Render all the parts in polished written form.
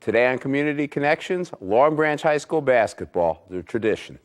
Today on Community Connections, Long Branch High School basketball, the tradition.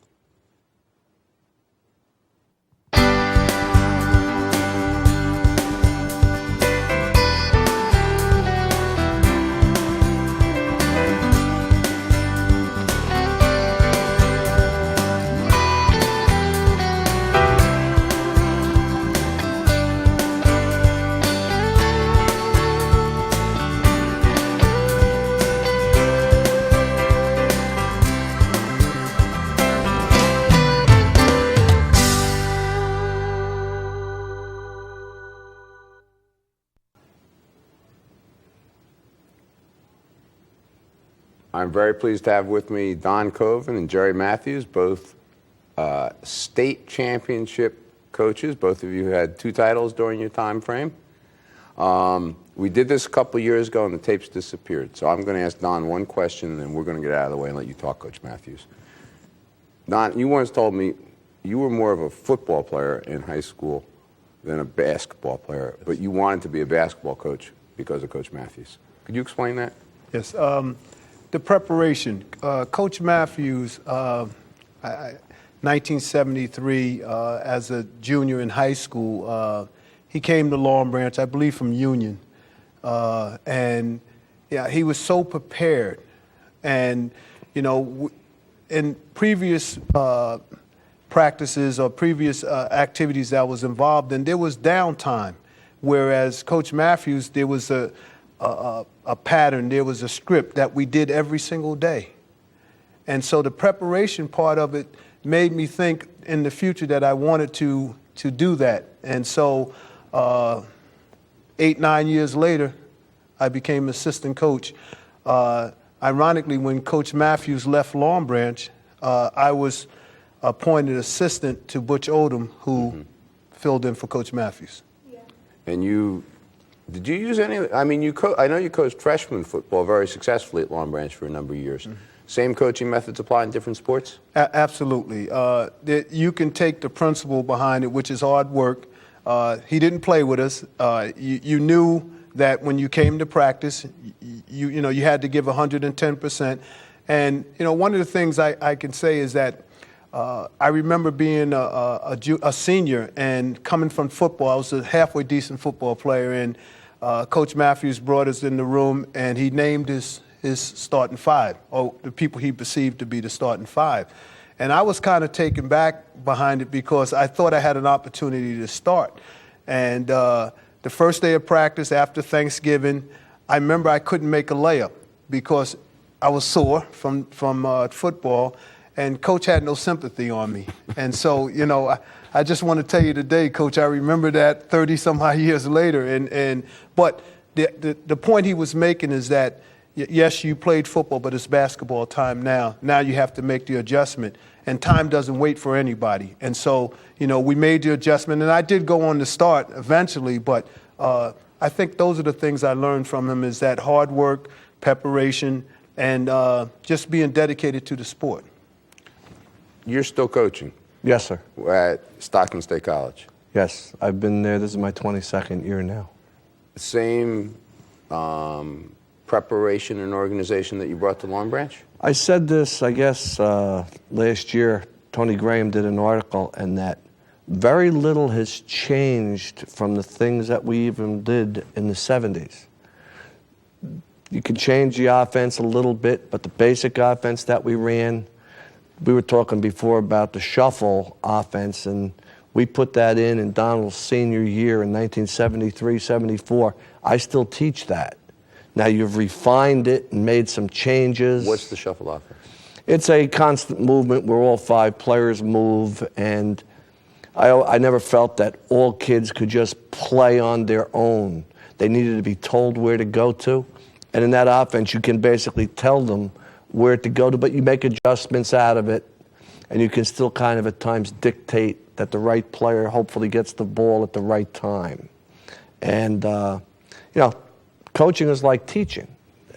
I'm very pleased to have with me Don Covin and Gerald Matthews, both state championship coaches. Both of you had 2 titles during your time frame. We did this a couple years ago and the tapes disappeared. So I'm going to ask Don one question and then we're going to get out of the way and let you talk, Coach Matthews. Don, you once told me you were more of a football player in high school than a basketball player, but you wanted to be a basketball coach because of Coach Matthews. Could you explain that? Yes. The preparation. Coach Matthews, 1973, as a junior in high school, he came to Long Branch, I believe from Union. And yeah, he was so prepared. And, you know, in previous practices or previous activities that I was involved in, there was downtime. Whereas Coach Matthews, there was a pattern, there was a script that we did every single day. And so the preparation part of it made me think in the future that I wanted to do that. And so 8-9 years later, I became assistant coach. Ironically, when Coach Matthews left Long Branch, I was appointed assistant to Butch Odom, who filled in for Coach Matthews. Yeah. And did you use any? I mean, I know you coached freshman football very successfully at Long Branch for a number of years. Same coaching methods apply in different sports? Absolutely. You can take the principle behind it, which is hard work. He didn't play with us. You knew that when you came to practice, you had to give 110%. And one of the things I can say is that I remember being a senior and coming from football. I was a halfway decent football player, and Coach Matthews brought us in the room, and he named his starting 5, or the people he perceived to be the starting 5. And I was kind of taken back behind it because I thought I had an opportunity to start. And the first day of practice after Thanksgiving, I remember I couldn't make a layup because I was sore from football, and Coach had no sympathy on me. And so, I just want to tell you today, Coach, I remember that 30-some-odd years later. But the point he was making is that, yes, you played football, but it's basketball time now. Now you have to make the adjustment, and time doesn't wait for anybody. And so, we made the adjustment, and I did go on to start eventually, but I think those are the things I learned from him, is that hard work, preparation, and just being dedicated to the sport. You're still coaching? Yes, sir. At Stockton State College? Yes, I've been there. This is my 22nd year now. Same preparation and organization that you brought to Long Branch? I said this, I guess, last year. Tony Graham did an article, and that very little has changed from the things that we even did in the 70s. You can change the offense a little bit, but the basic offense that we ran, we were talking before about the shuffle offense, and we put that in Donald's senior year in 1973-74. I still teach that. Now you've refined it and made some changes. What's the shuffle offense? It's a constant movement where all 5 players move, and I never felt that all kids could just play on their own. They needed to be told where to go to, and in that offense you can basically tell them where to go to, but you make adjustments out of it, and you can still kind of at times dictate that the right player hopefully gets the ball at the right time. And, coaching is like teaching,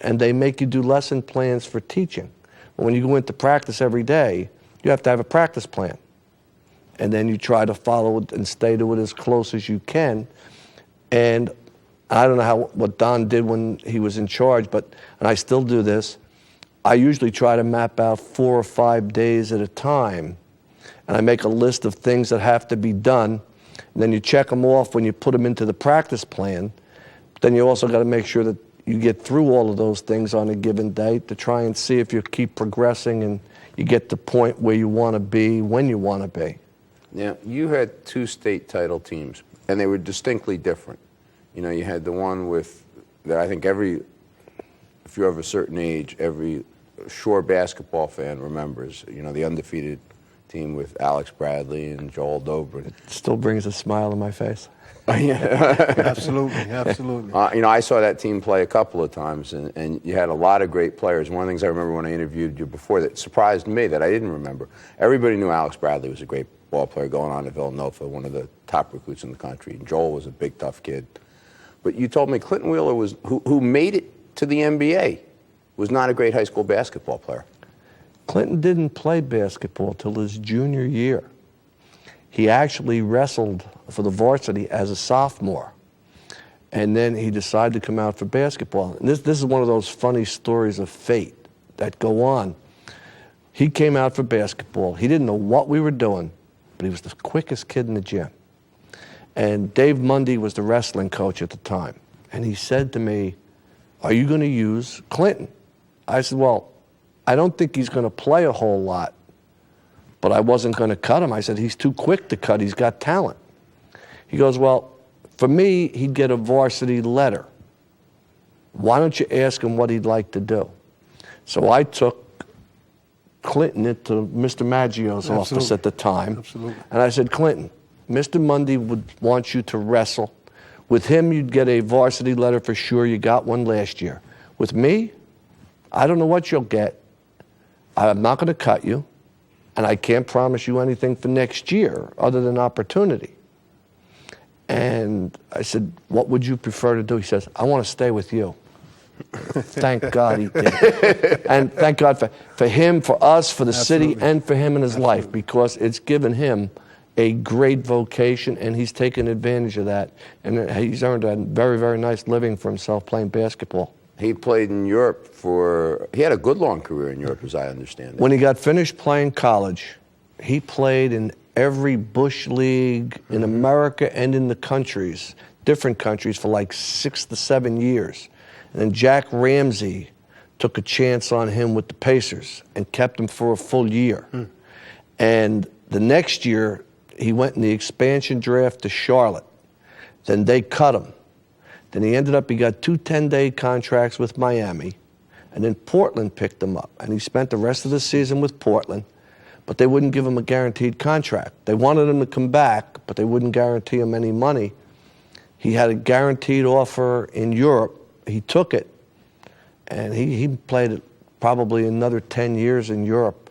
and they make you do lesson plans for teaching. But when you go into practice every day, you have to have a practice plan. And then you try to follow it and stay to it as close as you can. And I don't know what Don did when he was in charge, and I still do this, I usually try to map out 4 or 5 days at a time, and I make a list of things that have to be done, and then you check them off when you put them into the practice plan. Then you also got to make sure that you get through all of those things on a given day to try and see if you keep progressing and you get to the point where you want to be when you want to be. Now, you had 2 state title teams, and they were distinctly different. You know, you had the one that I think if you're of a certain age, every Shore basketball fan remembers, you know, the undefeated team with Alex Bradley and Joel Dobrin. It still brings a smile on my face. Absolutely. You know, I saw that team play a couple of times, and you had a lot of great players. One of the things I remember when I interviewed you before that surprised me that I didn't remember, everybody knew Alex Bradley was a great ball player going on to Villanova, one of the top recruits in the country. And Joel was a big, tough kid. But you told me Clinton Wheeler, who made it to the NBA, was not a great high school basketball player. Clinton didn't play basketball till his junior year. He actually wrestled for the varsity as a sophomore. And then he decided to come out for basketball. And this is one of those funny stories of fate that go on. He came out for basketball. He didn't know what we were doing, but he was the quickest kid in the gym. And Dave Mundy was the wrestling coach at the time. And he said to me, "Are you going to use Clinton?" I said, "Well, I don't think he's going to play a whole lot, but I wasn't going to cut him." I said, "He's too quick to cut. He's got talent." He goes, "Well, for me, he'd get a varsity letter. Why don't you ask him what he'd like to do?" So I took Clinton into Mr. Maggio's office at the time. Absolutely. And I said, "Clinton, Mr. Mundy would want you to wrestle. With him, you'd get a varsity letter for sure. You got one last year. With me, I don't know what you'll get. I'm not going to cut you, and I can't promise you anything for next year other than opportunity." And I said, "What would you prefer to do?" He says, "I want to stay with you." Thank God he did. And thank God for him, for us, for the city, and for him in his life, because it's given him a great vocation, and he's taken advantage of that. And he's earned a very, very nice living for himself playing basketball. He played in Europe he had a good long career in Europe, as I understand it. When he got finished playing college, he played in every Bush League in America and in the countries, different countries, for like 6 to 7 years. And then Jack Ramsey took a chance on him with the Pacers and kept him for a full year. And the next year, he went in the expansion draft to Charlotte. Then they cut him. Then he got 2 10-day contracts with Miami, and then Portland picked him up. And he spent the rest of the season with Portland, but they wouldn't give him a guaranteed contract. They wanted him to come back, but they wouldn't guarantee him any money. He had a guaranteed offer in Europe. He took it, and he played probably another 10 years in Europe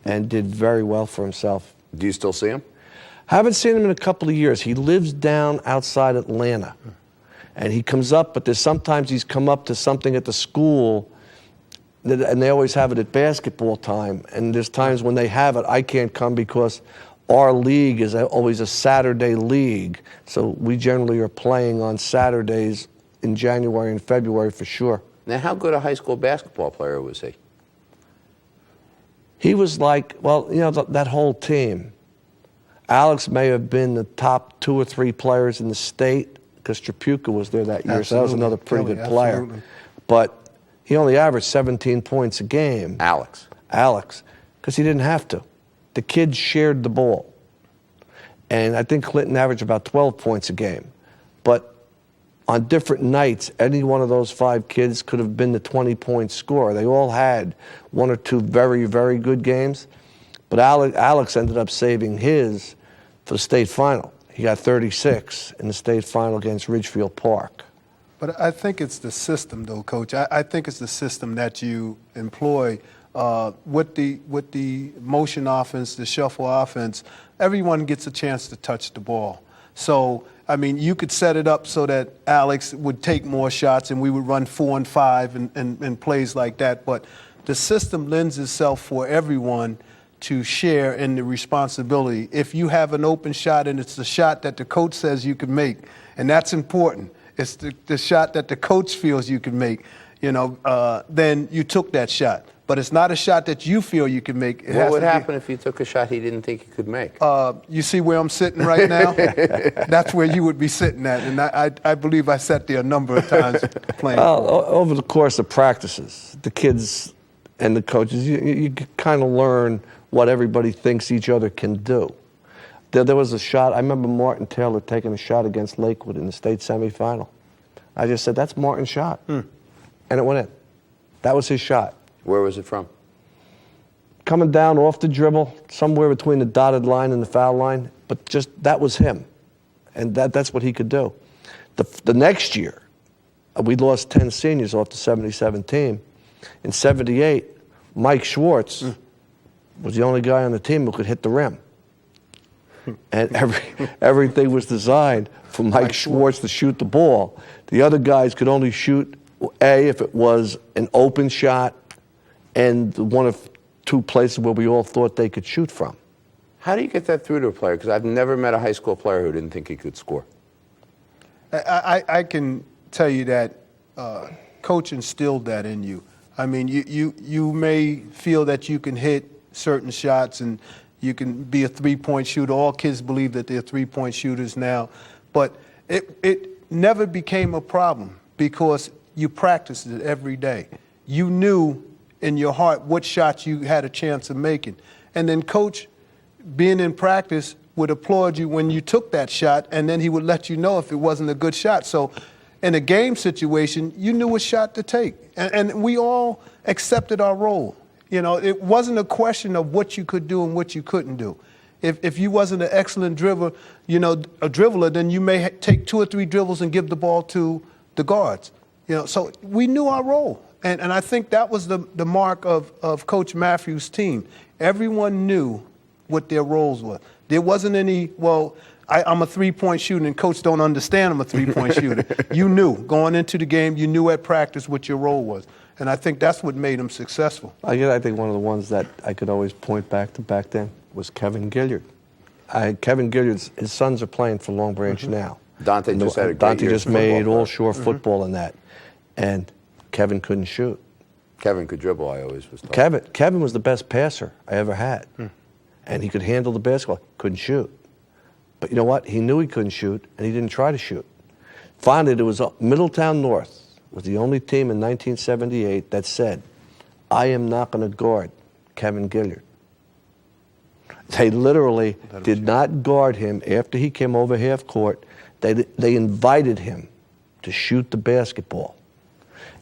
and did very well for himself. Do you still see him? Haven't seen him in a couple of years. He lives down outside Atlanta. And he comes up, but sometimes he's come up to something at the school, and they always have it at basketball time. And there's times when they have it, I can't come because our league is always a Saturday league. So we generally are playing on Saturdays in January and February for sure. Now, how good a high school basketball player was he? He was like, well, you know, that whole team. Alex may have been the top 2 or 3 players in the state, because Trapuka was there that year, so that was another pretty good player. Absolutely. But he only averaged 17 points a game. Alex, because he didn't have to. The kids shared the ball. And I think Clinton averaged about 12 points a game. But on different nights, any one of those 5 kids could have been the 20-point scorer. They all had 1 or 2 very, very good games. But Alex ended up saving his for the state final. He got 36 in the state final against Ridgefield Park. But I think it's the system, though, Coach. I think it's the system that you employ with the motion offense, the shuffle offense. Everyone gets a chance to touch the ball. So, I mean, you could set it up so that Alex would take more shots and we would run 4 and 5 and plays like that. But the system lends itself for everyone to share in the responsibility. If you have an open shot and it's the shot that the coach says you can make, and that's important. it's the shot that the coach feels you can make, then you took that shot. But it's not a shot that you feel you can make. What would happen if you took a shot he didn't think he could make? You see where I'm sitting right now? That's where you would be sitting at. And I believe I sat there a number of times playing. Over the course of practices, the kids and the coaches, you kind of learn what everybody thinks each other can do. There was a shot, I remember Martin Taylor taking a shot against Lakewood in the state semifinal. I just said, that's Martin's shot. And it went in. That was his shot. Where was it from? Coming down off the dribble, somewhere between the dotted line and the foul line, but just that was him. And that's what he could do. The next year, we lost 10 seniors off the 77 team. In 78, Mike Schwartz was the only guy on the team who could hit the rim. And everything was designed for Mike Schwartz to shoot the ball. The other guys could only shoot, if it was an open shot, and one of two places where we all thought they could shoot from. How do you get that through to a player? Because I've never met a high school player who didn't think he could score. I can tell you that coach instilled that in you. I mean, you may feel that you can hit certain shots and you can be a three-point shooter. All kids believe that they're three-point shooters now. But it never became a problem because you practiced it every day. You knew in your heart what shots you had a chance of making. And then coach, being in practice, would applaud you when you took that shot, and then he would let you know if it wasn't a good shot. So in a game situation, you knew what shot to take. And we all accepted our role. It wasn't a question of what you could do and what you couldn't do. If you wasn't an excellent dribbler, a dribbler, then you may take 2 or 3 dribbles and give the ball to the guards. So we knew our role. And I think that was the mark of Coach Matthews' team. Everyone knew what their roles were. There wasn't any, I'm a three-point shooter, and coach don't understand I'm a three-point shooter. You knew going into the game, you knew at practice what your role was. And I think that's what made him successful. I think one of the ones that I could always point back to back then was Kevin Gilliard. Kevin Gilliard's, his sons are playing for Long Branch now. Dante just had a great Dante year just for made football. all-shore football in that. And Kevin couldn't shoot. Kevin could dribble, I always was told. Kevin was the best passer I ever had. And he could handle the basketball. Couldn't shoot. But you know what? He knew he couldn't shoot, and he didn't try to shoot. Finally, there was Middletown North was the only team in 1978 that said, I am not going to guard Kevin Gilliard. They literally did not guard him after he came over half court. They invited him to shoot the basketball.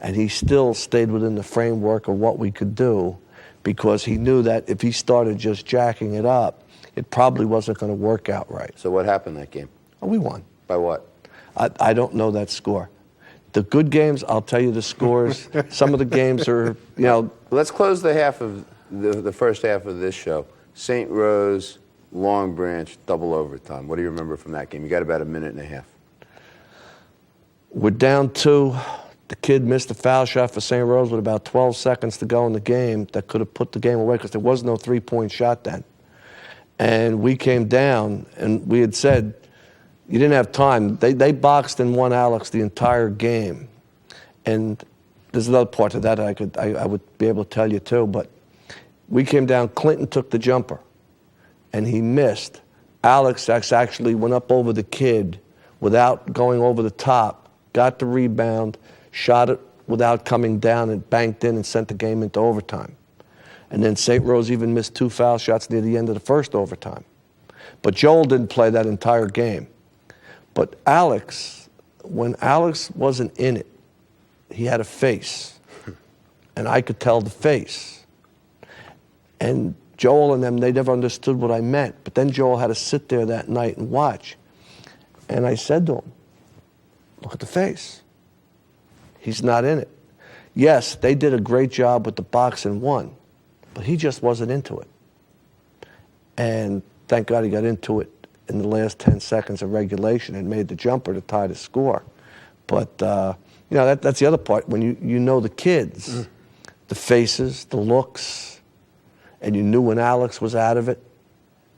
And he still stayed within the framework of what we could do because he knew that if he started just jacking it up, it probably wasn't going to work out right. So what happened that game? Oh, we won. By what? I don't know that score. The good games, I'll tell you the scores. Some of the games are, Let's close the first half of this show. St. Rose, Long Branch, double overtime. What do you remember from that game? You got about a minute and a half. We're down 2. The kid missed a foul shot for St. Rose with about 12 seconds to go in the game that could have put the game away because there was no three-point shot then. And we came down, and we had said, you didn't have time. They boxed and won Alex the entire game. And there's another part to that I would be able to tell you too, but we came down, Clinton took the jumper, and he missed. Alex actually went up over the kid without going over the top, got the rebound, shot it without coming down, and banked in and sent the game into overtime. And then St. Rose even missed 2 foul shots near the end of the first overtime. But Joel didn't play that entire game. But Alex, when Alex wasn't in it, he had a face. And I could tell the face. And Joel and them, they never understood what I meant. But then Joel had to sit there that night and watch. And I said to him, look at the face. He's not in it. Yes, they did a great job with the box and won, but he just wasn't into it. And thank God he got into it in the last 10 seconds of regulation and made the jumper to tie the score. But, that's the other part. When you know the kids, the faces, the looks, and you knew when Alex was out of it.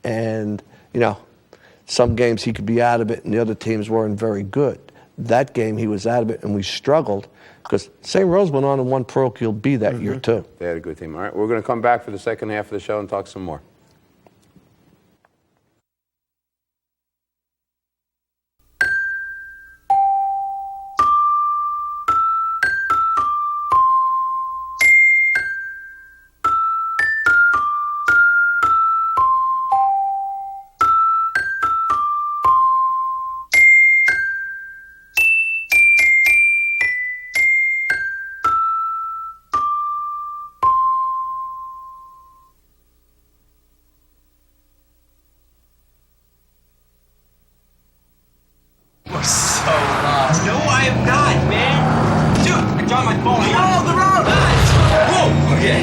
And, some games he could be out of it and the other teams weren't very good. that game he was out of it, and we struggled because St. Rose went on and won parochial B that year too. They had a good team. All right, we're going to come back for the second half of the show and talk some more. You're so lost. No, I am not, man. Dude, I dropped my phone. No, the road. Whoa. Okay.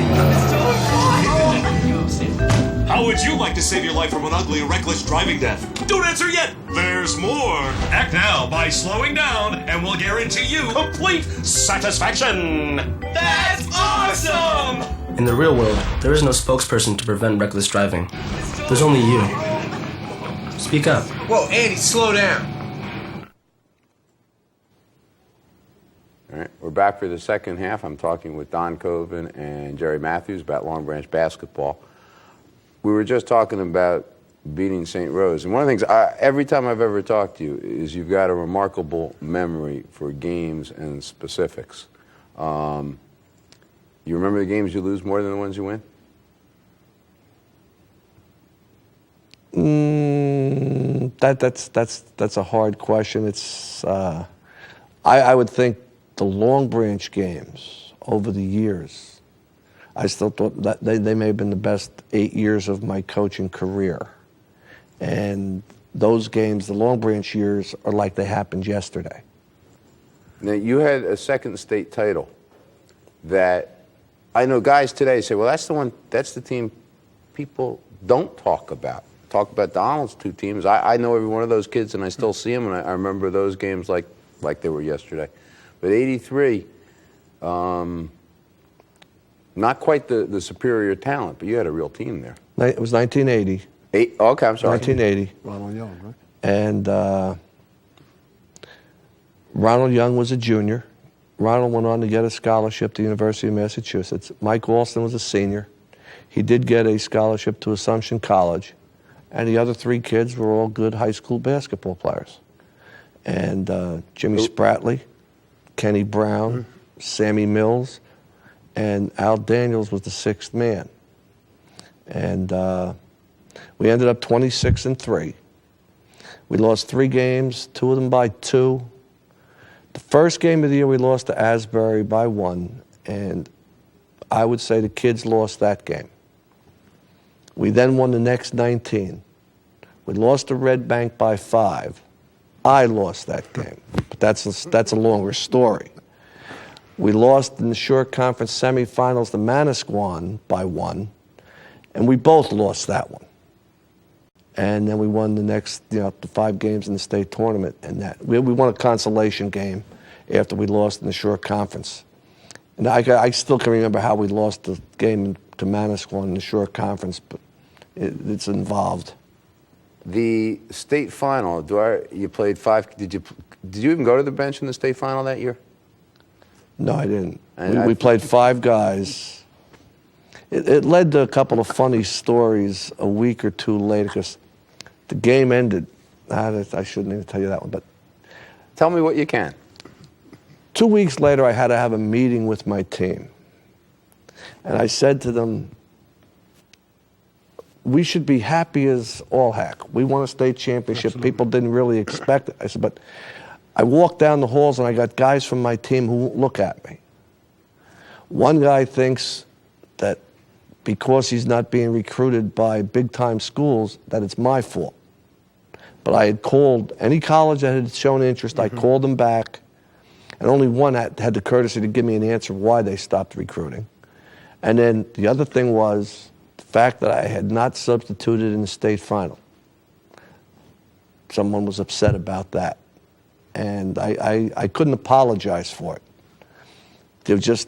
How would you like to save your life from an ugly, reckless driving death? Don't answer yet. There's more. Act now by slowing down, and we'll guarantee you complete satisfaction. That's awesome. In the real world, there is no spokesperson to prevent reckless driving. There's only you. Speak up. Whoa, Andy, slow down. All right, we're back for the second half. I'm talking with Don Covin and Jerry Matthews about Long Branch basketball. We were just talking about beating St. Rose. And one of the things, every time I've ever talked to you, is you've got a remarkable memory for games and specifics. You remember the games you lose more than the ones you win? That's a hard question. It's I would think the Long Branch games over the years, I still thought that they may have been the best 8 years of my coaching career. And those games, the Long Branch years, are like they happened yesterday. Now, you had a second state title that I know guys today say, well, that's the team people don't talk about. Talk about Donald's two teams. I know every one of those kids, and I still see them, and I remember those games like they were yesterday. But 83, not quite the superior talent, but you had a real team there. It was 1980. Okay, I'm sorry. 1980. Ronald Young, right? And Ronald Young was a junior. Ronald went on to get a scholarship to the University of Massachusetts. Mike Alston was a senior. He did get a scholarship to Assumption College. And the other three kids were all good high school basketball players. And Jimmy Spratley, Kenny Brown, Sammy Mills, and Al Daniels was the sixth man. And we ended up 26-3. We lost 3 games, 2 of them by 2. The first game of the year we lost to Asbury by 1, and I would say the kids lost that game. We then won the next 19. We lost to Red Bank by 5. I lost that game, but that's a longer story. We lost in the Shore Conference semifinals to Manasquan by 1, and we both lost that one. And then we won the next, the 5 games in the state tournament, and that we won a consolation game after we lost in the Shore Conference. And I still can remember how we lost the game to Manasquan in the Shore Conference, but it's involved. The state final, you played 5. Did you even go to the bench in the state final that year? No, I didn't. We played 5 guys. It led to a couple of funny stories a week or 2 later because the game ended. I shouldn't even tell you that one, but Tell me what you can. 2 weeks later, I had to have a meeting with my team. And I said to them, we should be happy as all heck. We won a state championship. Absolutely. People didn't really expect it. I said, but I walked down the halls and I got guys from my team who won't look at me. One guy thinks that because he's not being recruited by big-time schools, that it's my fault. But I had called any college that had shown interest, I called them back, and only one had the courtesy to give me an answer why they stopped recruiting. And then the other thing was the fact that I had not substituted in the state final. Someone was upset about that. And I couldn't apologize for it. They were just,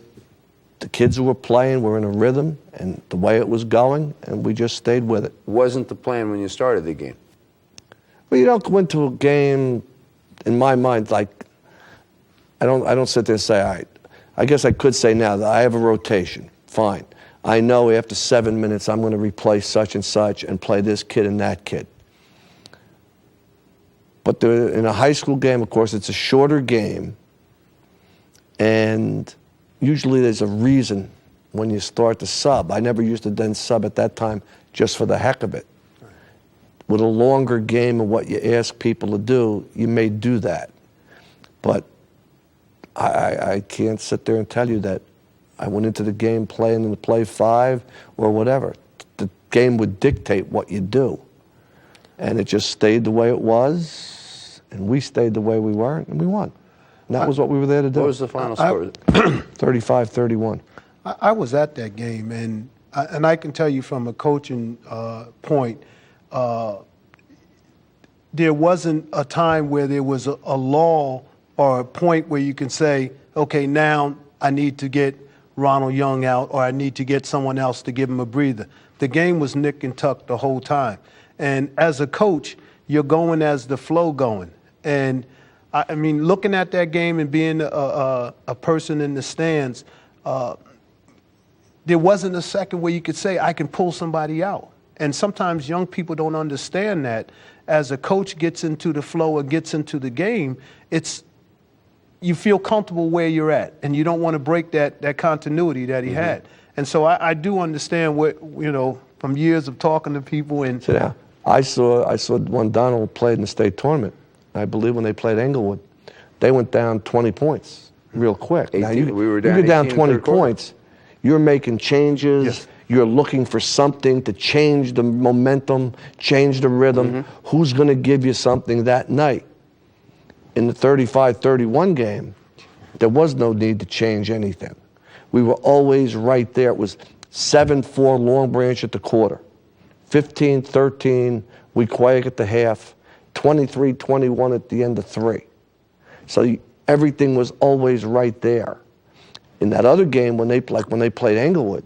the kids who were playing were in a rhythm and the way it was going, and we just stayed with it. Wasn't the plan when you started the game? Well, you don't go into a game, in my mind, like I don't sit there and say, all right, I guess I could say now that I have a rotation. Fine. I know after 7 minutes I'm going to replace such and such and play this kid and that kid. But in a high school game, of course, it's a shorter game, and usually there's a reason when you start to sub. I never used to then sub at that time just for the heck of it. With a longer game of what you ask people to do, you may do that. But I can't sit there and tell you that I went into the game playing in the play 5 or whatever. The game would dictate what you do. And it just stayed the way it was, and we stayed the way we were, and we won. And that was what we were there to do. What was the final score? 35-31. I was at that game, and I can tell you from a coaching point, there wasn't a time where there was a lull or a point where you can say, okay, now I need to get Ronald Young out, or I need to get someone else to give him a breather. The game was nick and tuck the whole time. And as a coach, you're going as the flow going. And I mean, looking at that game and being a person in the stands, there wasn't a second where you could say, I can pull somebody out. And sometimes young people don't understand that. As a coach gets into the flow or gets into the game, you feel comfortable where you're at, and you don't want to break that continuity that he had. And so I do understand what, from years of talking to people. And So now, I saw when Donald played in the state tournament. I believe when they played Englewood, they went down 20 points real quick. 18, now you we get down 18 20 third quarter. points, you're making changes. Yes. You're looking for something to change the momentum, change the rhythm. Who's going to give you something that night? In the 35-31 game, there was no need to change anything. We were always right there. It was 7-4 Long Branch at the quarter, 15-13 we quiet at the half, 23-21 at the end of 3. So everything was always right there. In that other game, when they played Englewood,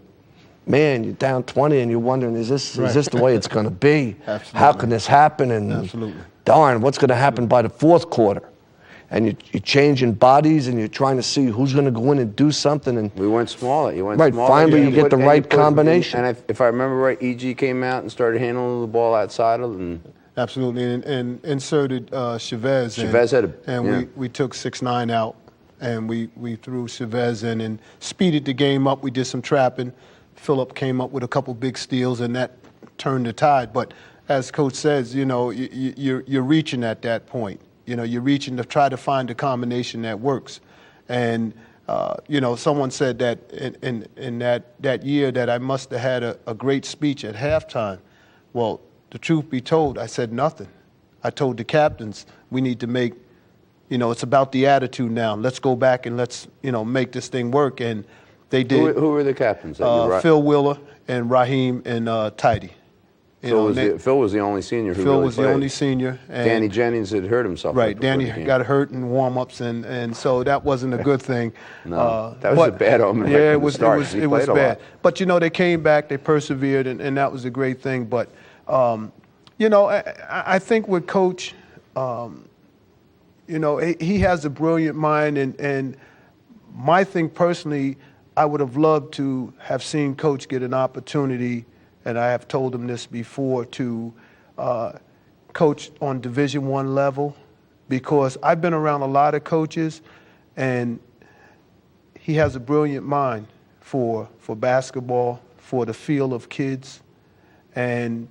man, you're down 20 and you're wondering, is this the way it's going to be? Absolutely. How can this happen? And Absolutely. darn, what's going to happen by the 4th quarter? And you're changing bodies and you're trying to see who's going to go in and do something. And We went smaller. You went Right, smaller. finally you get the right put- combination. And if I remember right, EG came out and started handling the ball outside of them. absolutely, and inserted Chavez in. Chavez had we took 6'9" out, and we threw Chavez in and speeded the game up. We did some trapping. Phillip came up with a couple big steals, and that turned the tide. But as Coach says, you're reaching at that point. You're reaching to try to find a combination that works. And, someone said that in that year that I must have had a great speech at halftime. Well, the truth be told, I said nothing. I told the captains, we need to make, it's about the attitude now. Let's go back and let's, make this thing work. And they did. Who were the captains? That you Phil Wheeler and Raheem and Tidy. Phil was the only senior who Phil really was played. the only senior. And Danny Jennings had hurt himself. Right, before Danny the game. got hurt in warm-ups, and so that wasn't a good thing. No, that was a bad omen right Yeah, from the start. He it was played a bad. lot. But they came back, they persevered, and that was a great thing. But I think with Coach, he has a brilliant mind, and my thing personally, I would have loved to have seen Coach get an opportunity, and I have told him this before, to coach on Division I level, because I've been around a lot of coaches, and he has a brilliant mind for basketball, for the feel of kids, and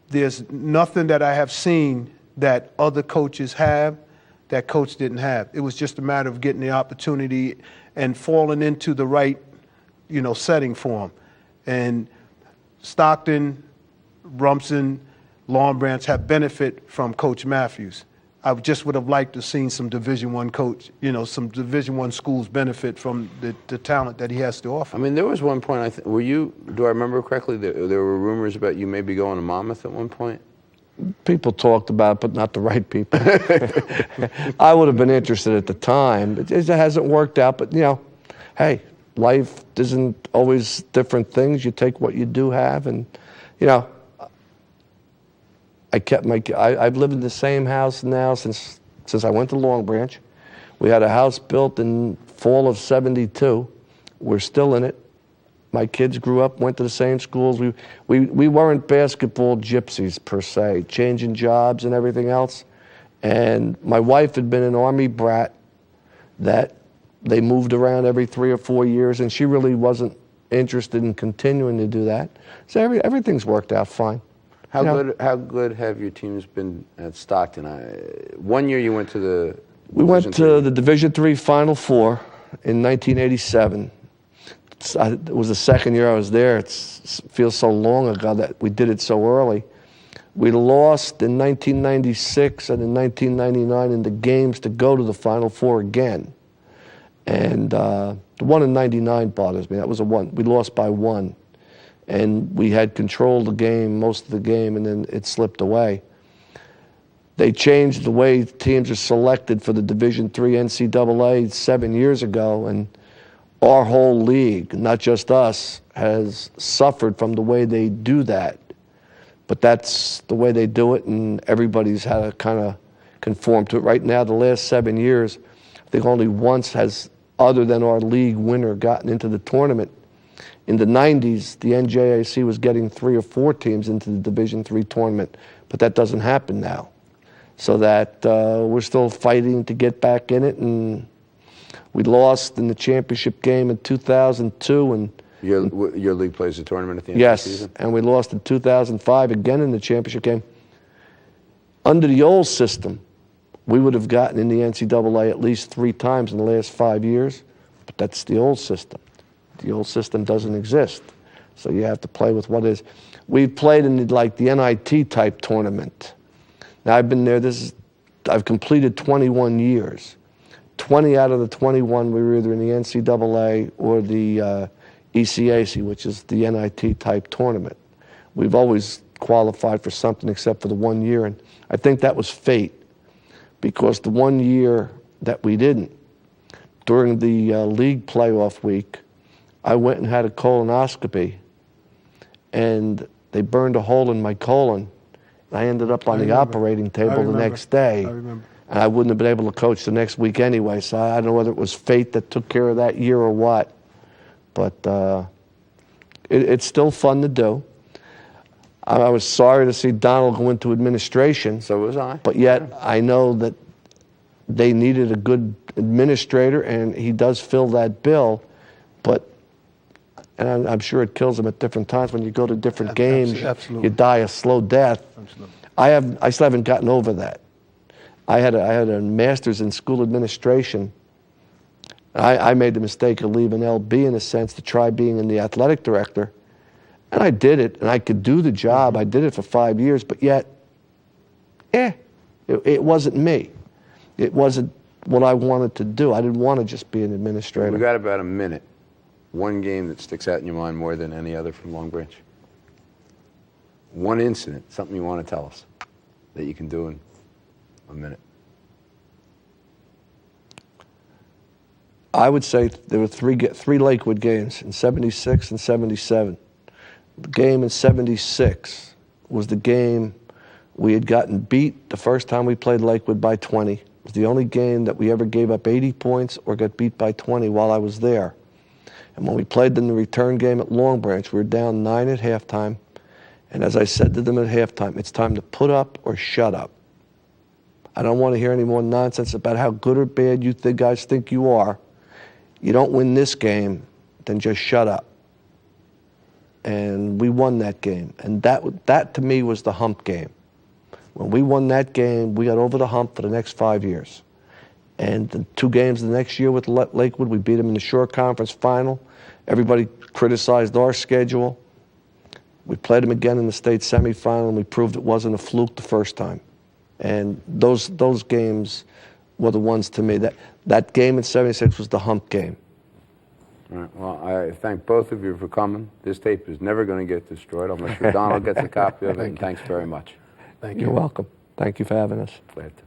there's nothing that I have seen that other coaches have that Coach didn't have. It was just a matter of getting the opportunity and falling into the right, setting for him. And Stockton, Rumson, Long Branch have benefit from Coach Matthews. I just would have liked to have seen some Division I coach, some Division I schools benefit from the talent that he has to offer. I mean, there was one point, do I remember correctly, there were rumors about you maybe going to Monmouth at one point? people talked about it, but not the right people. I would have been interested at the time. It hasn't worked out, but, hey, life isn't always different things. You take what you do have, and, I've lived in the same house now since I went to Long Branch. We had a house built in fall of '72. We're still in it. My kids grew up, went to the same schools. We weren't basketball gypsies per se, changing jobs and everything else. And my wife had been an Army brat that they moved around every 3 or 4 years, and she really wasn't interested in continuing to do that. So everything's worked out fine. How good have your teams been at Stockton? One year you went to the We went to the Division III Final Four in 1987. It was the second year I was there. It feels so long ago that we did it so early. We lost in 1996 and in 1999 in the games to go to the Final Four again. And the one in '99 bothers me. That was a one. We lost by 1. And we had controlled the game, most of the game, and then it slipped away. They changed the way teams are selected for the Division III NCAA 7 years ago, and our whole league, not just us, has suffered from the way they do that. But that's the way they do it, and everybody's had to kind of conform to it. Right now, the last 7 years, I think only once has, other than our league winner, gotten into the tournament. In the '90s, the NJAC was getting 3 or 4 teams into the Division III tournament, but that doesn't happen now. So that we're still fighting to get back in it, and we lost in the championship game in 2002. And your league plays the tournament at the end of the season? Yes, and we lost in 2005 again in the championship game. Under the old system, we would have gotten in the NCAA at least 3 times in the last 5 years, but that's the old system. The old system doesn't exist, so you have to play with what is. We've played in the NIT type tournament. Now I've been there. I've completed 21 years. 20 out of the 21 we were either in the NCAA or the ECAC, which is the NIT type tournament. We've always qualified for something except for the 1 year, and I think that was fate, because the 1 year that we didn't, during the league playoff week, I went and had a colonoscopy, and they burned a hole in my colon. I ended up on the operating table the next day. I remember. And I wouldn't have been able to coach the next week anyway, so I don't know whether it was fate that took care of that year or what. But it's still fun to do. I was sorry to see Donald go into administration. So was I. But yet I know that they needed a good administrator, and he does fill that bill. But and I'm sure it kills him at different times. When you go to different games, absolutely. you die a slow death. Absolutely. I still haven't gotten over that. I had a master's in school administration. I made the mistake of leaving LB in a sense to try being in the athletic director. And I did it, and I could do the job. I did it for 5 years, but yet, it wasn't me. It wasn't what I wanted to do. I didn't want to just be an administrator. We got about a minute. One game that sticks out in your mind more than any other from Long Branch. One incident, something you want to tell us that you can do in a minute. I would say there were three Lakewood games in '76 and '77. The game in '76 was the game we had gotten beat the first time we played Lakewood by 20. It was the only game that we ever gave up 80 points or got beat by 20 while I was there. And when we played in the return game at Long Branch, we were down 9 at halftime. And as I said to them at halftime, it's time to put up or shut up. I don't want to hear any more nonsense about how good or bad you guys think you are. You don't win this game, then just shut up. And we won that game. And that to me was the hump game. When we won that game, we got over the hump for the next 5 years. And the 2 games the next year with Lakewood, we beat them in the Shore Conference Final. Everybody criticized our schedule. We played them again in the state semifinal, and we proved it wasn't a fluke the first time. And those games were the ones to me. That game in '76 was the hump game. All right. Well, I thank both of you for coming. This tape is never going to get destroyed. I'll make sure Donald gets a copy of it. And thanks very much. Thank you. You're welcome. Thank you for having us. Glad to.